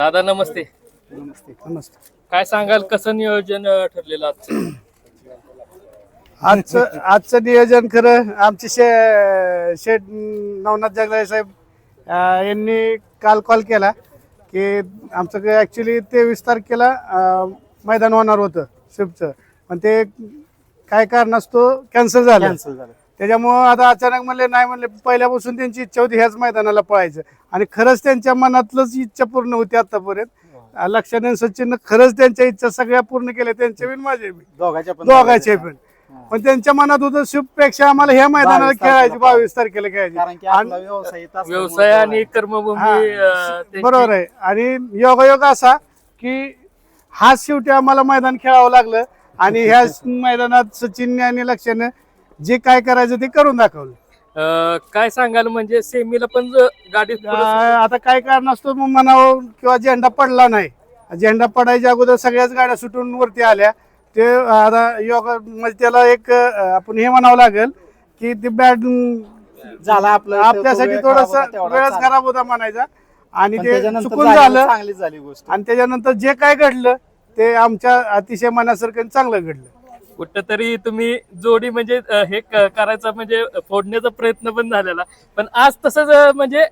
दादा नमस्ते. नमस्ते नमस्ते. काय सांगाल कसं नियोजन ठरलेलं आजचं? आजचं नियोजन खरं आमचे शेठ नवनाथ जगदाळे साहेब यांनी काल कॉल केला की आमचं ॲक्च्युली 23 तारखेला मैदान होणार होतं स्विफ्टचं, पण ते काय कारणास्तव कॅन्सल झालं. त्याच्यामुळं आता अचानक म्हणले नाही, म्हणले पहिल्यापासून त्यांची इच्छा होती ह्याच मैदानाला पळायचं आणि खरंच त्यांच्या मनातलंच इच्छा पूर्ण होती आतापर्यंत. लक्षात सचिन खरंच त्यांच्या इच्छा सगळ्या पूर्ण केल्या, त्यांच्या बिन माझे बी दोघांचे पण त्यांच्या मनात होतं स्विफ्टपेक्षा आम्हाला ह्या मैदानाला खेळायची, 22 तारखेला खेळायची. व्यवसाय आणि कर्मभूमी बरोबर आहे. आणि योगायोग असा की हा शेवटी आम्हाला मैदान खेळावं लागलं आणि ह्या मैदानात सचिन आणि लक्षाने जे काय करायचं ते करून दाखवलं. काय सांगाल म्हणजे सेमीला पण गाडी आता काय कारण असतो मग म्हणावं किंवा झेंडा पडला नाही, झेंडा पडायच्या अगोदर सगळ्याच गाड्या सुटून वरती आल्या. ते आता योगा म्हणजे त्याला एक आपण हे म्हणावं लागेल की ते बॅट झाला आपल्यासाठी थोडस वेळच खराब होता म्हणायचा आणि ते चुकून झालं. आणि त्याच्यानंतर जे काय घडलं ते आमच्या अतिशय मनासारखं चांगलं घडलं. कुठंतरी तुम्ही जोडी म्हणजे हे करायचा म्हणजे फोडण्याचा प्रयत्न पण झालेला, पण आज तसंच म्हणजे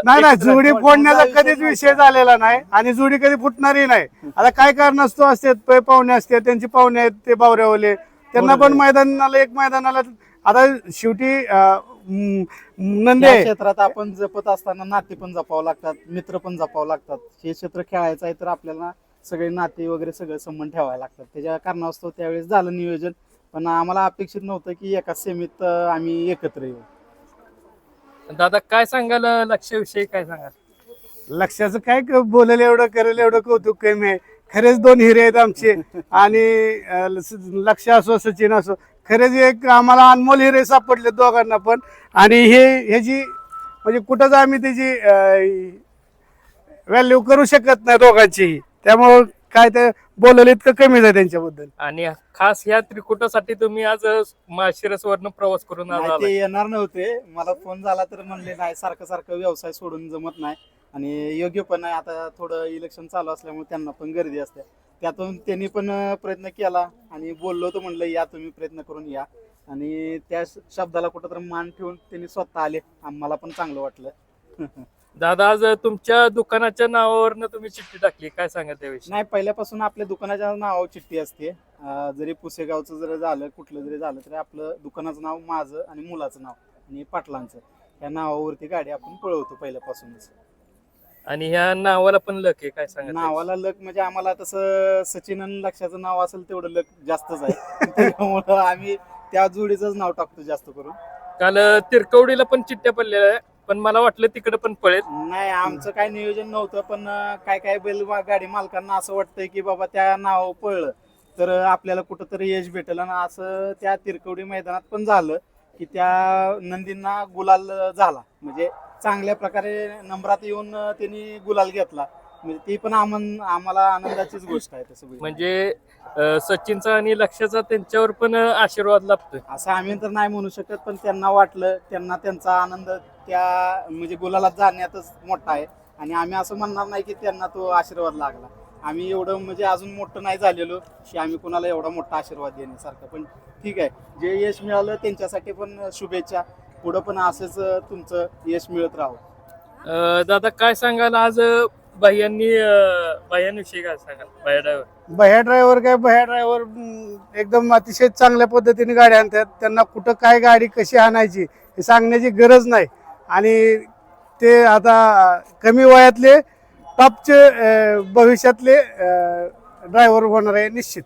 नाही जोडी फोडण्याचा कधीच विषय झालेला नाही आणि जोडी कधी फुटणारही नाही. आता काय कारण असतो, असतात पाहुणे असतात, त्यांची पाहुणे आहेत ते बावऱ्यावले, त्यांना पण मैदानाला आता शेवटी नंदे क्षेत्रात आपण जपत असताना नाते पण जपावं लागतात, मित्र पण जपावं लागतात. हे क्षेत्र खेळायचं आहे तर आपल्याला सगळे नाते वगैरे सगळं संबंध ठेवायला लागतात. त्याच्या कारणास्तव त्यावेळेस झालं नियोजन, पण आम्हाला अपेक्षित नव्हतं की एका सेमीत आम्ही एकत्र येऊ. दादा काय सांगाल लक्ष्याविषयी, काय सांगाल? लक्षाचं काय बोलेल एवढं करेल एवढं कौतुक कमी आहे. खरेच दोन हिरे आहेत आमचे आणि लक्ष असो सचिन असो, खरेच एक आम्हाला अनमोल हिरे सापडले दोघांना पण. आणि ह्याची म्हणजे कुठंच आम्ही त्याची व्हॅल्यू करू शकत नाही दोघांचीही. त्यामुळं काय ते बोलले इतकं कमीच आहे त्यांच्याबद्दल. आणि खास ह्या त्रिकुटासाठी तुम्ही आज माळशिरसवरनं प्रवास करून ते येणार नव्हते. मला फोन झाला तर म्हणले नाही, सारखं सारखं व्यवसाय सोडून जमत नाही आणि योग्य पण नाही. आता थोडं इलेक्शन चालू असल्यामुळे त्यांना पण गर्दी असते. त्यातून त्यांनी पण प्रयत्न केला आणि बोललो तर म्हणलं या तुम्ही प्रयत्न करून या, आणि त्या शब्दाला कुठंतरी मान ठेवून त्यांनी स्वतः आले. आम्हाला पण चांगलं वाटलं. दादा आज तुमच्या दुकानाच्या नावावरनं तुम्ही चिठ्ठी टाकली, काय सांगा त्याविषयी? नाही, पहिल्यापासून आपल्या दुकानाच्या नावावर चिठ्ठी असते. जरी पुसेगावचं जरी झालं, कुठलं जरी झालं तरी आपलं दुकानाचं नाव, माझं आणि मुलाचं नाव आणि पाटलांचं, या नावावरती गाडी आपण पळवतो पहिल्यापासूनच. आणि ह्या नावाला पण लक आहे, काय सांगा? नावाला लक म्हणजे आम्हाला तसं सचिन आणि लक्षाचं नाव असेल तेवढं लक जास्तच आहे. त्यामुळं आम्ही त्या जोडीचंच नाव टाकतो जास्त करून. काल तिरकवडीला पण चिठ्ठ्या पडलेल्या आहे, पण मला वाटलं तिकडे पण पळेल. नाही, आमचं काय नियोजन नव्हतं, पण काय बैल गाडी मालकांना असं वाटतंय की बाबा त्या नाव पळलं तर आपल्याला कुठंतरी यश भेटेल. आणि असं त्या तिरकवडी मैदानात पण झालं की त्या नंदींना गुलाल झाला, म्हणजे चांगल्या प्रकारे नंबरात येऊन त्यांनी गुलाल घेतला. म्हणजे ती पण आम्हाला आनंदाचीच गोष्ट आहे. तसं म्हणजे सचिनचा आणि लक्ष्याचा त्यांच्यावर पण आशीर्वाद लाभतोय असं आम्ही तर नाही म्हणू शकत, पण त्यांना वाटलं, त्यांना त्यांचा आनंद त्या म्हणजे गुलालात जाण्यातच मोठा आहे. आणि आम्ही असं म्हणणार नाही की त्यांना तो आशीर्वाद लागला. आम्ही एवढं म्हणजे अजून मोठं नाही झालेलो की आम्ही कोणाला एवढा मोठा आशीर्वाद देण्यासारखं. पण ठीक आहे, जे यश मिळालं त्यांच्यासाठी पण शुभेच्छा. पुढं पण असंच तुमचं यश मिळत राहो. दादा काय सांगाल आज भैयांविषयी, काय सांगाल? भैया ड्रायव्हर एकदम अतिशय चांगल्या पद्धतीने गाडी आणतात. त्यांना कुठं काय गाडी कशी आणायची हे सांगण्याची गरज नाही. आणि ते आता कमी वयातले टॉपचे भविष्यातले ड्रायव्हर होणार आहे निश्चित.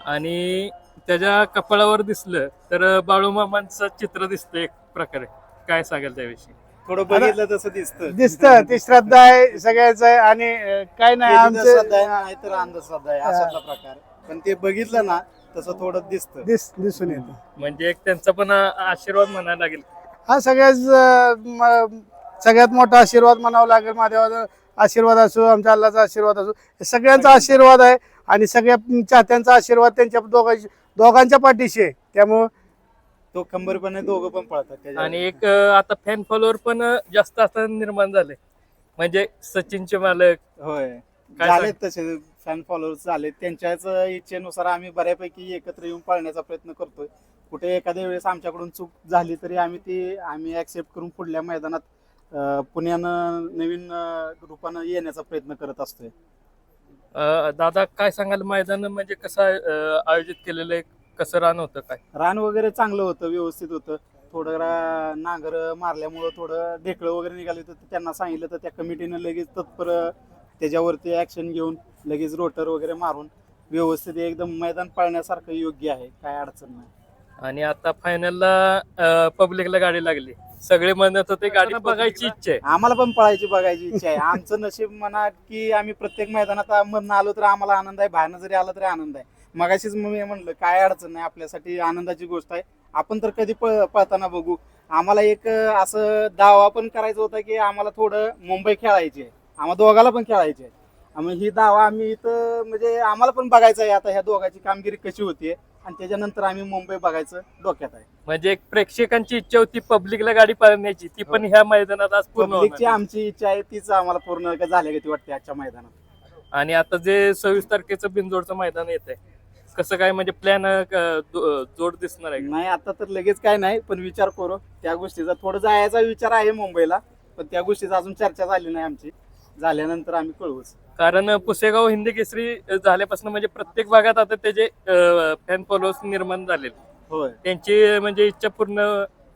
आणि त्याच्या कपाळावर दिसलं तर बाळूमामांचं चित्र दिसतं एक प्रकारे, काय सांगाल त्याविषयी? थोडं बघितलं तसं दिसतं. ती श्रद्धा आहे सगळ्याच आहे आणि काय नाही आमचं नाही तर अंधश्रद्धा आहे असा प्रकार. पण ते बघितलं ना तसं थोडं दिसून येतं. म्हणजे एक त्यांचा पण आशीर्वाद म्हणायला लागेल. हा सगळ्यात मोठा आशीर्वाद म्हणावा लागेल. महादेवाचा आशीर्वाद असो, आमच्या अल्लाचा आशीर्वाद असो, सगळ्यांचा आशीर्वाद आहे आणि सगळ्या चाहत्यांचा आशीर्वाद त्यांच्या दोघांच्या पाठीशी आहे. त्यामुळं तो खंबीरपणे दोघं पण पळतात. आणि एक आता फॅन फॉलोअर पण जास्त आता निर्माण झाले. म्हणजे सचिनचे मालक होय काय झालेत तसे फॅन फॉलोअर्स झालेत. त्यांच्याच इच्छेनुसार आम्ही बऱ्यापैकी एकत्र येऊन पाळण्याचा प्रयत्न करतोय. कुठे एखाद्या वेळेस आमच्याकडून चूक झाली तरी आम्ही ऍक्सेप्ट करून पुढल्या मैदानात पुण्यानं नवीन रूपानं येण्याचा प्रयत्न करत असतोय. दादा काय सांगाल मैदान म्हणजे कसं आयोजित केलेलं आहे, कसं रान होतं काय? रान वगैरे चांगलं होतं, व्यवस्थित होतं. थोडं नांगर मारल्यामुळं थोडं ढेकळं वगैरे निघाले तर त्यांना सांगितलं तर त्या कमिटीनं लगेच तत्पर त्याच्यावरती ऍक्शन घेऊन लगेच रोटर वगैरे मारून व्यवस्थित एकदम मैदान पाळण्यासारखं योग्य आहे, काय अडचण नाही. आणि आता फायनलला पब्लिकला गाडी लागली, सगळे म्हणत होते गाडी बघायची इच्छा आहे. आम्हाला पण पळायची बघायची इच्छा आहे. आमचं नशीब म्हणा की आम्ही प्रत्येक मैदानात मधनं आलो तर आम्हाला आनंद आहे, बाहेरनं जरी आला तरी आनंद आहे. मगाशीच मी म्हणलं काय अडचण नाही, आपल्यासाठी आनंदाची गोष्ट आहे. आपण तर कधी पळताना बघू. आम्हाला एक असं दावा पण करायचा होता की आम्हाला थोडं मुंबई खेळायची आहे, आम्हाला दोघाला पण खेळायची आहे. ही दावा आम्ही इथं म्हणजे आम्हाला पण बघायचं आहे आता ह्या दोघांची कामगिरी कशी होतीये आणि त्याच्यानंतर आम्ही मुंबई बघायचं डोक्यात आहे. म्हणजे एक प्रेक्षकांची इच्छा होती पब्लिकला गाडी पळण्याची, ती पण ह्या मैदानात आज पूर्ण पब्लिकची होणार. आमची इच्छा आहे तीच आम्हाला पूर्ण झाल्या ती वाटते आजच्या मैदानात. आणि आता जे 26 तारखेचं बिनजोडचं मैदान येत आहे, कसं काय म्हणजे प्लॅन जोड दिसणार आहे का? नाही आता तर लगेच काय नाही, पण विचार करू त्या गोष्टीचा. थोडं जायचा विचार आहे मुंबईला, पण त्या गोष्टीचा अजून चर्चा झाली नाही आमची. झाल्यानंतर आम्ही कळवूच. कारण पुसेगाव हिंद केसरी झाल्यापासून म्हणजे प्रत्येक भागात आता त्याचे फॅन फॉलोअर्स निर्माण झालेले, होय त्यांची म्हणजे इच्छा पूर्ण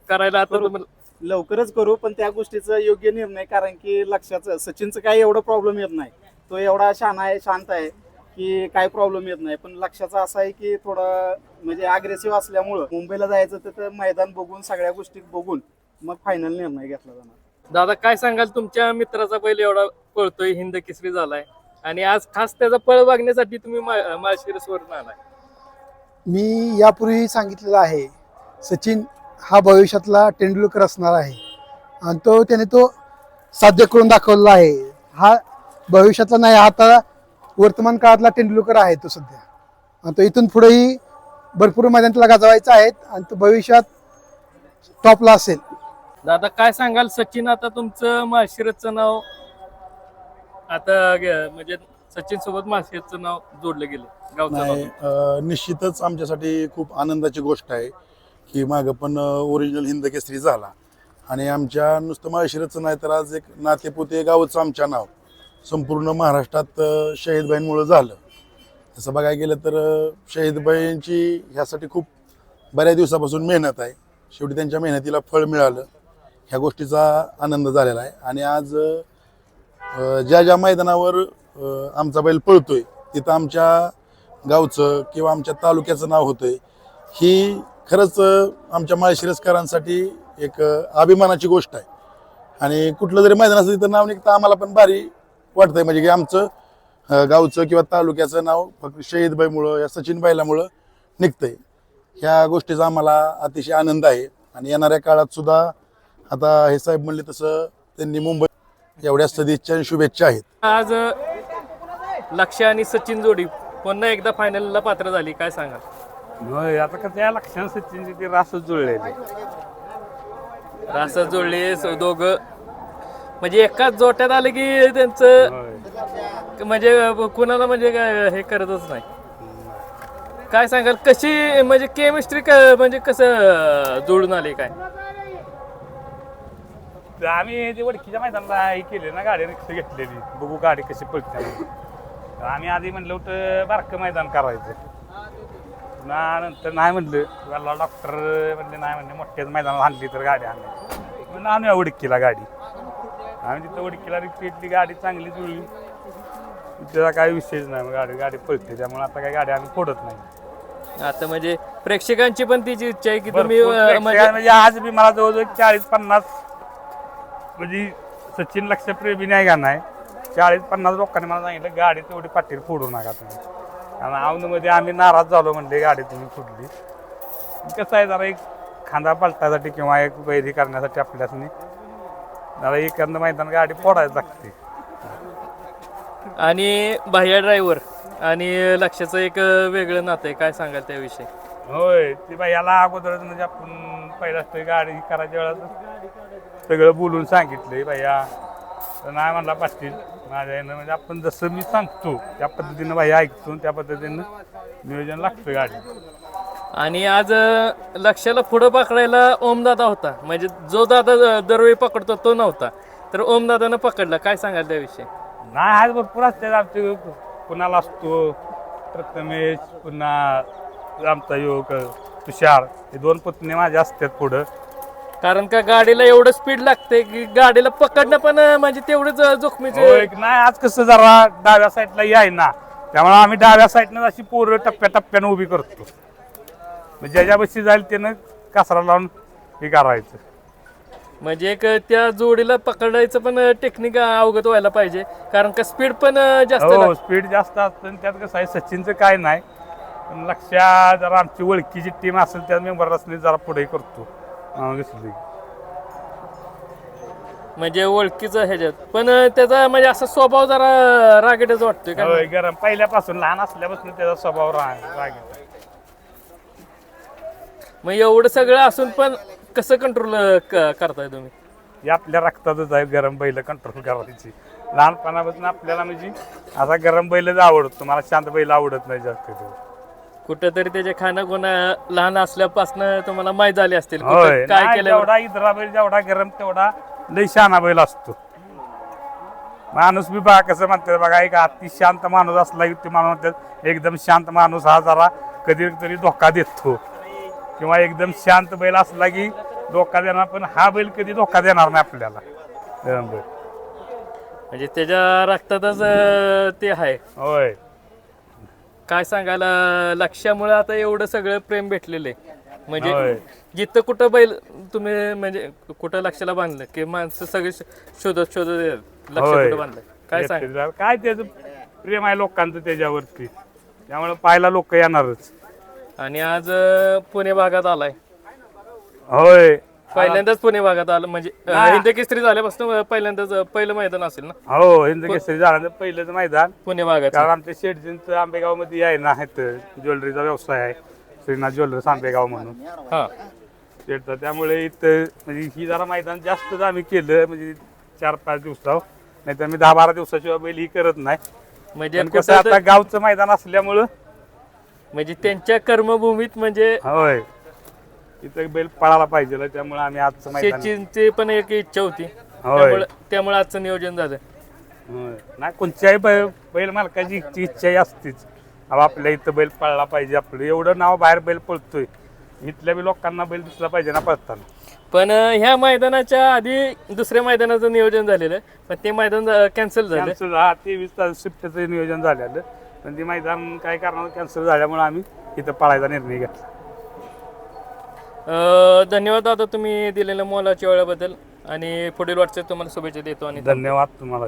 करायला आता तुम्हाला लवकरच करू, पण त्या गोष्टीचा योग्य निर्णय. कारण की लक्षाचं सचिनचं काही एवढं प्रॉब्लेम येत नाही, तो एवढा शांत आहे की काही प्रॉब्लेम येत नाही. पण लक्षाचा असा आहे की थोडं म्हणजे अग्रेसिव्ह असल्यामुळं मुंबईला जायचं तर मैदान बघून सगळ्या गोष्टी बघून मग फायनल निर्णय घेतला जाणार. दादा काय सांगाल, तुमच्या मित्राचा बैल एवढा पळतोय, हिंद केसरी झालाय आणि आज खास त्याचा पळ बघण्यासाठी तुम्ही माळशिरसवरून आलाय? मी यापूर्वी सांगितलेलं आहे, सचिन हा भविष्यातला तेंडुलकर असणार आहे आणि त्याने तो साध्य करून दाखवलेला आहे. हा भविष्यातला नाही, आता वर्तमान काळातला तेंडुलकर आहे तो सध्या. आणि तो इथून पुढेही भरपूर मैदानाला गाजवायचा आहे आणि तो भविष्यात टॉपला असेल. दादा काय सांगाल, सचिन आता तुमचं माळशिरसचं नाव आता म्हणजे सचिन सोबत माळशिरसचं नाव जोडलं गेलं गावचं नाव. नाही, निश्चितच आमच्यासाठी खूप आनंदाची गोष्ट आहे की मागं पण ओरिजिनल हिंद केसरी झाला आणि आमच्या नुसतं माळशिरसचं नाही तर आज एक नातेपुते गावचं आमच्या नाव संपूर्ण महाराष्ट्रात शहीदबाईंमुळं झालं. तसं बघायला गेलं तर शहीदबाईंची ह्यासाठी खूप बऱ्याच दिवसापासून मेहनत आहे. शेवटी त्यांच्या मेहनतीला फळ मिळालं, ह्या गोष्टीचा आनंद झालेला आहे. आणि आज ज्या मैदानावर आमचा बैल पळतोय तिथं आमच्या गावचं किंवा आमच्या तालुक्याचं नाव होतंय, ही खरंच आमच्या माळशिरसकरांसाठी एक अभिमानाची गोष्ट आहे. आणि कुठलं जरी मैदान असलं तिथं नाव निघतं आम्हाला पण भारी वाटतंय, म्हणजे की आमचं गावचं किंवा तालुक्याचं नाव फक्त शहीदबाईमुळं या सचिन बैलामुळं निघतंय. ह्या गोष्टीचा आम्हाला अतिशय आनंद आहे. आणि येणाऱ्या काळात सुद्धा आता हे साहेब म्हणले तसं त्यांनी मुंबई एवढ्या सदिच्छा आणि शुभेच्छा आहेत. आज लक्ष आणि सचिन जोडी पुन्हा एकदा फायनलला पात्र झाली, काय सांगाल? होय, आता कसं या लक्षण सचिनची ती रासच जुळलेली. रासच जोडले दोघं, म्हणजे एकाच जोट्यात आले की त्यांचं होय. म्हणजे कुणाला म्हणजे हे करतच नाही. काय सांगाल, कशी म्हणजे केमिस्ट्री म्हणजे कसं जुळून आले काय? तर आम्ही ते वडकीच्या मैदानाला हे केले ना, गाडी रिक्षा घेतलेली, बघू गाडी कशी पळते. तर आम्ही आधी म्हणलं होतं बारकं मैदान करायचं, नंतर नाही म्हणलं, मला डॉक्टर म्हणले नाही, म्हणले मोठ्याच मैदानाला आणली तर गाडी आणली. म्हणून आणूया वडकीला गाडी. आम्ही तिथं वडकीला रिक्षा घेतली, गाडी चांगली जुळली, त्याचा काही विषयच नाही. मग गाडी पळते, त्यामुळे आता काही गाडी आम्ही फोडत नाही. आता म्हणजे प्रेक्षकांची पण तिची इच्छा आहे की तुम्ही भरपूर प्रेक्षक म्हणजे आज बी मला जवळजवळ 40-50 म्हणजे सचिन लक्षप्रेमी नाही का नाही, 40-50 लोकांनी मला सांगितलं गाडी तेवढी पाठीवर फोडू नका तुम्ही. कारण औंधमध्ये आम्ही नाराज झालो म्हणले गाडी तुम्ही फुटली. कसं आहे, जरा एक खांदा पलटायसाठी किंवा एक वैरी करण्यासाठी आपल्यासनी जरा एखादं मैदान गाडी फोडायला लागते. आणि बाह्य ड्रायव्हर आणि लक्षाचं एक वेगळं नातं आहे, काय सांगाल त्याविषयी? होय, ते बाई याला अगोदरच म्हणजे आपण पहिला गाडी करायच्या वेळेस सगळं बोलून सांगितलंय, भैया तर नाही म्हणला पाटील माझ्या यानं म्हणजे आपण जसं मी सांगतो त्या पद्धतीनं बाई ऐकतो त्या पद्धतीनं नियोजन लागतं गाडी. आणि आज लक्षाला पुढं पकडायला ओमदादा होता, म्हणजे जो दादा दरवेळी पकडतो तो नव्हता, तर ओमदादानं पकडला. काय सांगाल त्याविषयी? नाही आज भरपूर असतात आमचे, कुणाला असतो प्रथमेश, पुन्हा आमचा योग तुषार, हे 2 पुतणे माझे असतात पुढं. कारण का गाडीला एवढं स्पीड लागते की गाडीला पकडणं पण म्हणजे तेवढंच जोखमीचं. होय, नाही आज कसं जरा डाव्या साईडला याय ना, त्यामुळे आम्ही डाव्या साईडनं अशी पोरं टप्प्याटप्प्यानं उभी करतो, म्हणजे ज्याच्या बशी जाईल त्यानं कासरा लावून हे करायचं. म्हणजे एक त्या जोडीला पकडायचं पण टेक्निक अवगत व्हायला पाहिजे, कारण का स्पीड पण जास्त हो, लागते. स्पीड जास्त असतं आणि त्यात कसं आहे सचिनचं काय नाही, पण लक्षात जरा आमची ओळखीची टीम असेल त्या मेंबरला जरा पुढे करतो दिसली. म्हणजे ओळखीचं ह्याच्यात पण त्याचा म्हणजे असा स्वभाव जरा रागीटच वाटतोय का? होय, गरम पहिल्यापासून लहान असल्यापासून त्याचा स्वभाव रागीट. मग एवढं सगळं असून पण कसं कंट्रोल करताय तुम्ही? हे आपल्या रक्तातच आहे गरम बैल कंट्रोल करायची. लहानपणापासून आपल्याला म्हणजे असा गरम बैलच आवडतो, मला शांत बैल आवडत नाही जास्त. कुठंतरी त्याचे खाणं गुन्हा लहान असल्यापासून तुम्हाला माहीत झाले असतील, कुठं होय, काय नाही, केलं. जेवढा इतरा बैल जेवढा गरम तेवढा लई शहाणा बैल असतो. माणूस बी बघा कसं म्हणतात बघा, एक अति शांत माणूस असला की ते माणूस म्हणतात एकदम शांत माणूस हा जरा कधीतरी धोका देतो, किंवा एकदम शांत बैल असला की धोका देणार, पण हा बैल कधी धोका देणार नाही आपल्याला. गरम बैल म्हणजे त्याच्या रक्तातच ते आहे. होय. काय सांगायला लक्ष्यामुळे आता एवढं सगळं प्रेम भेटलेलं आहे, होय. म्हणजे जिथं कुठं बैल तुम्ही म्हणजे कुठं लक्षाला बांधलं की माणसं सगळे शोधत लक्ष होय. कुठं बांधलं. काय सांग? काय त्याचं प्रेम आहे लोकांचं त्याच्यावरती, त्यामुळे पाहायला लोक येणारच. आणि आज पुणे भागात आलाय, होय, पहिल्यांदाच पुणे भागात आलं, म्हणजे नाही. हिंद केसरी झाल्यापासून पहिल्यांदाच पहिलं मैदान असेल ना हो, हिंद केसरी झालं पहिलंच मैदान. पुणे भागात? कारण आमच्या शेटजींचं आंबेगाव मध्ये आहे ना, आहेत ज्वेलरीचा व्यवसाय आहे, श्रीनाथ ज्वेलर्स आंबेगाव म्हणून हा. शेटचा. त्यामुळे इथं म्हणजे ही जरा मैदान जास्तच आम्ही केलं, म्हणजे 4-5 दिवसावर, नाही तर मी 10-12 दिवसाशिवाय बैल ही करत नाही. म्हणजे पण कसं आता गावचं मैदान असल्यामुळं म्हणजे त्यांच्या कर्मभूमीत म्हणजे होय इथं बैल पळायला पाहिजे, त्यामुळे आम्ही आजचं मैदान. शेतीची पण एक इच्छा होती, होय. त्यामुळे आजचं नियोजन झालं. होय. नाही, कोणत्याही बैल मालकाची इच्छा असतीच, आपल्या इथं बैल पळला पाहिजे, आपलं एवढं नाव बाहेर बैल पळतोय, इथल्या बी लोकांना बैल दिसला पाहिजे ना पळताना. पण ह्या मैदानाच्या आधी दुसऱ्या मैदानाचं नियोजन झालेलं, पण ते मैदान कॅन्सल झालं. 23 शिफ्टचं नियोजन झालेलं, पण ते मैदान काय कारणानं कॅन्सल झाल्यामुळे आम्ही इथं पळायचा निर्णय घेतला. धन्यवाद दादा तुम्ही दिलेल्या मोलाच्या वेळेबद्दल, आणि पुढील वाटचाल तुम्हाला शुभेच्छा देतो. आणि धन्यवाद तुम्हाला.